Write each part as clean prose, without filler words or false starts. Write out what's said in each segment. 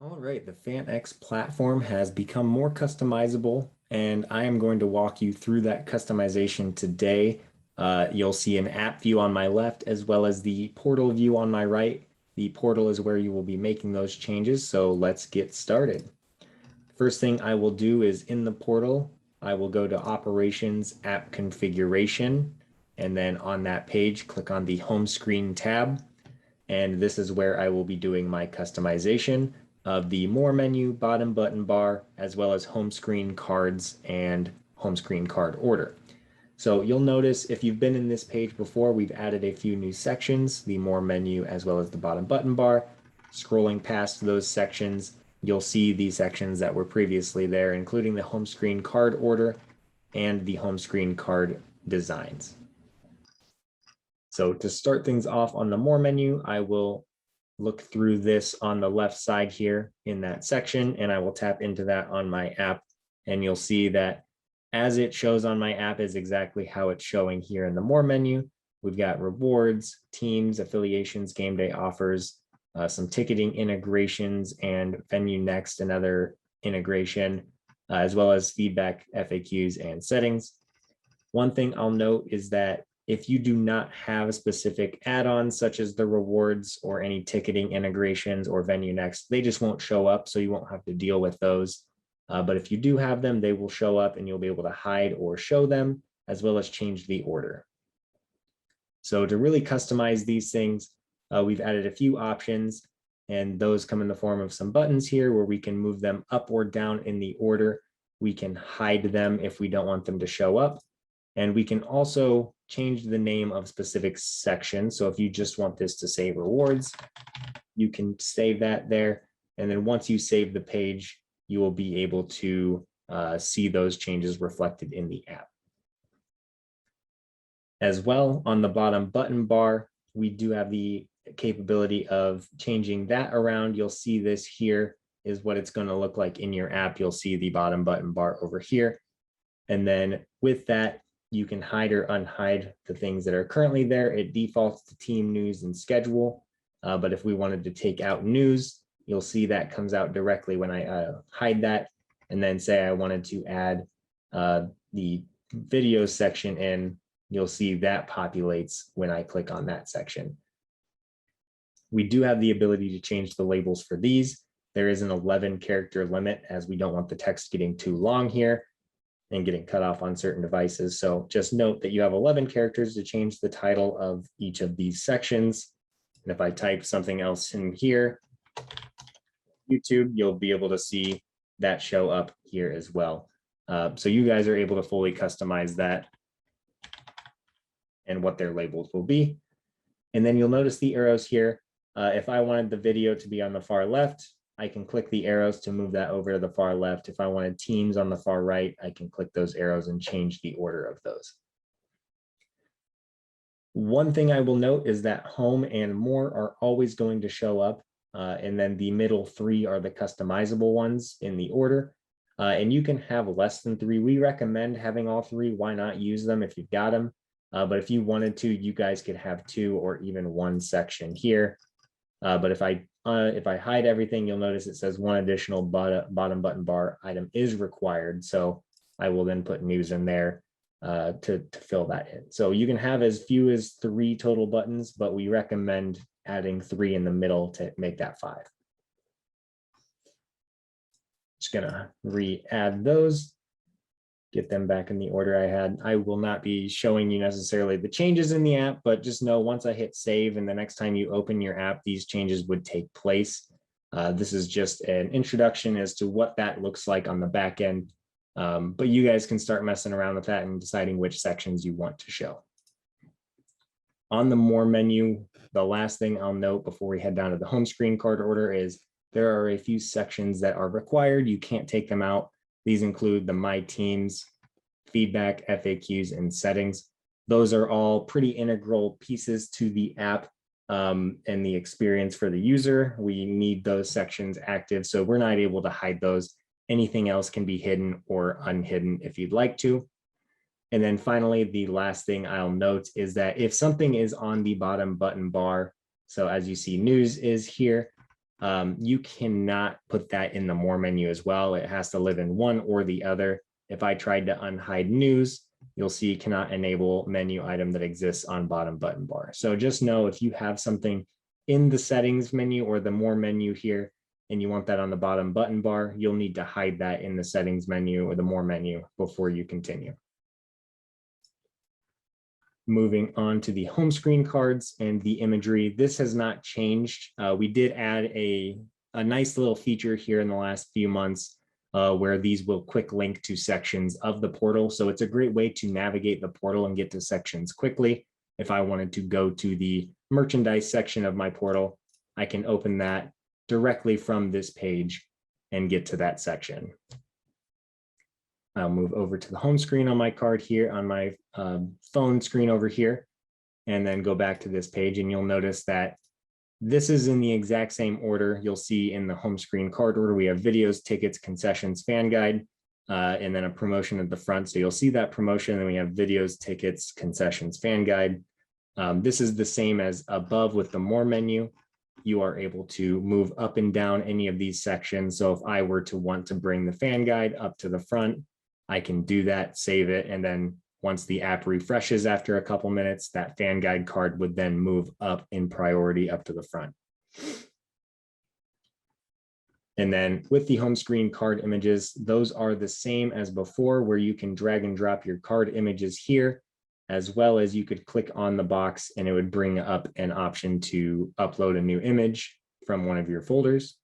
All right, the FanX platform has become more customizable, and I am going to walk you through that customization today. You'll see an app view on my left as well as the portal view on my right. The portal is where you will be making those changes, so let's get started. First thing I will do is in the portal, I will go to Operations App Configuration, and then on that page, click on the Home Screen tab. And this is where I will be doing my customization of the More menu, bottom button bar, as well as home screen cards and home screen card order. So you'll notice if you've been in this page before, we've added a few new sections, the More menu as well as the bottom button bar. Scrolling past those sections, you'll see the sections that were previously there, including the home screen card order and the home screen card designs. So to start things off on the More menu, I will look through this on the left side here in that section, and I will tap into that on my app. And you'll see that as it shows on my app is exactly how it's showing here in the More menu. We've got rewards, teams, affiliations, game day offers, some ticketing integrations, and Venue Next, another integration, as well as feedback, FAQs, and settings. One thing I'll note is that if you do not have specific add-ons such as the rewards or any ticketing integrations or Venue Next, they just won't show up, so you won't have to deal with those. But if you do have them, they will show up and you'll be able to hide or show them, as well as change the order. So to really customize these things, we've added a few options, and those come in the form of some buttons here where we can move them up or down in the order. We can hide them if we don't want them to show up. And we can also change the name of specific sections. So if you just want this to say rewards, you can save that there. And then once you save the page, you will be able to see those changes reflected in the app. As well, on the bottom button bar, we do have the capability of changing that around. You'll see this here is what it's going to look like in your app. You'll see the bottom button bar over here. And then with that, you can hide or unhide the things that are currently there. It defaults to team news and schedule. But if we wanted to take out news, you'll see that comes out directly when I hide that. And then say I wanted to add the video section in, you'll see that populates when I click on that section. We do have the ability to change the labels for these. There is an 11 character limit as we don't want the text getting too long here and getting cut off on certain devices. So just note that you have 11 characters to change the title of each of these sections. And if I type something else in here, YouTube, you'll be able to see that show up here as well. So you guys are able to fully customize that and what their labels will be. And then you'll notice the arrows here. If I wanted the video to be on the far left, I can click the arrows to move that over to the far left. If I wanted teams on the far right, I can click those arrows and change the order of those. One thing I will note is that home and more are always going to show up. And then the middle three are the customizable ones in the order. And you can have less than three. We recommend having all three. Why not use them if you've got them? But if you wanted to, you guys could have two or even one section here. But if I hide everything, you'll notice it says one additional bottom button bar item is required. So I will then put news in there to fill that in. So you can have as few as 3 total buttons, but we recommend adding 3 in the middle to make that 5. Just gonna re-add those, get them back in the order I had. I will not be showing you necessarily the changes in the app, but just know once I hit save and the next time you open your app, these changes would take place. This is just an introduction as to what that looks like on the back end. But you guys can start messing around with that and deciding which sections you want to show. On the More menu, the last thing I'll note before we head down to the home screen card order is there are a few sections that are required. You can't take them out. These include the My Teams, feedback, FAQs, and settings. Those are all pretty integral pieces to the app and the experience for the user. We need those sections active, so we're not able to hide those. Anything else can be hidden or unhidden if you'd like to. And then finally, the last thing I'll note is that if something is on the bottom button bar, so as you see, news is here, you cannot put that in the more menu as well. It has to live in one or the other. If I tried to unhide news, you'll see cannot enable menu item that exists on bottom button bar. So just know if you have something in the settings menu or the more menu here, and you want that on the bottom button bar, you'll need to hide that in the settings menu or the more menu before you continue. Moving on to the home screen cards and the imagery, this has not changed. We did add a nice little feature here in the last few months where these will quick link to sections of the portal. So it's a great way to navigate the portal and get to sections quickly. If I wanted to go to the merchandise section of my portal, I can open that directly from this page and get to that section. I'll move over to the home screen on my card here on my phone screen over here, and then go back to this page, and you'll notice that this is in the exact same order. You'll see in the home screen card order, we have videos, tickets, concessions, fan guide, and then a promotion at the front. So you'll see that promotion, and we have videos, tickets, concessions, fan guide. This is the same as above with the more menu. You are able to move up and down any of these sections. So if I were to want to bring the fan guide up to the front, I can do that, save it, and then once the app refreshes after a couple minutes, that fan guide card would then move up in priority up to the front. And then with the home screen card images, those are the same as before, where you can drag and drop your card images here, as well as you could click on the box and it would bring up an option to upload a new image from one of your folders.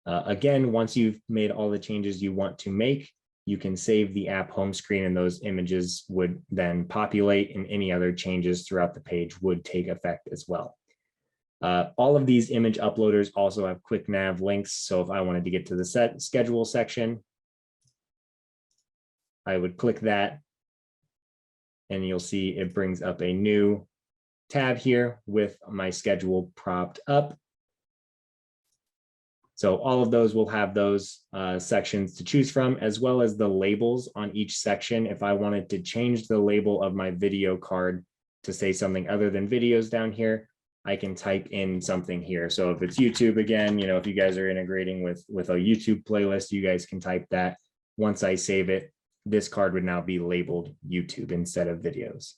Again, once you've made all the changes you want to make, you can save the app home screen, and those images would then populate, and any other changes throughout the page would take effect as well. All of these image uploaders also have quick nav links. So if I wanted to get to the schedule section, I would click that, and you'll see it brings up a new tab here with my schedule propped up. So all of those will have those sections to choose from, as well as the labels on each section. If I wanted to change the label of my video card to say something other than videos down here, I can type in something here. So if it's YouTube again, you know, if you guys are integrating with a YouTube playlist, you guys can type that. Once I save it, this card would now be labeled YouTube instead of videos.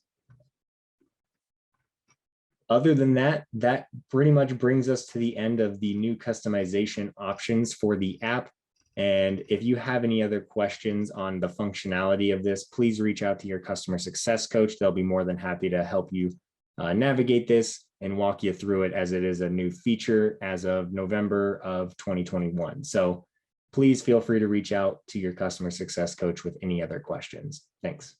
Other than that, that pretty much brings us to the end of the new customization options for the app. And if you have any other questions on the functionality of this, please reach out to your customer success coach. They'll be more than happy to help you navigate this and walk you through it, as it is a new feature as of November of 2021. So please feel free to reach out to your customer success coach with any other questions. Thanks.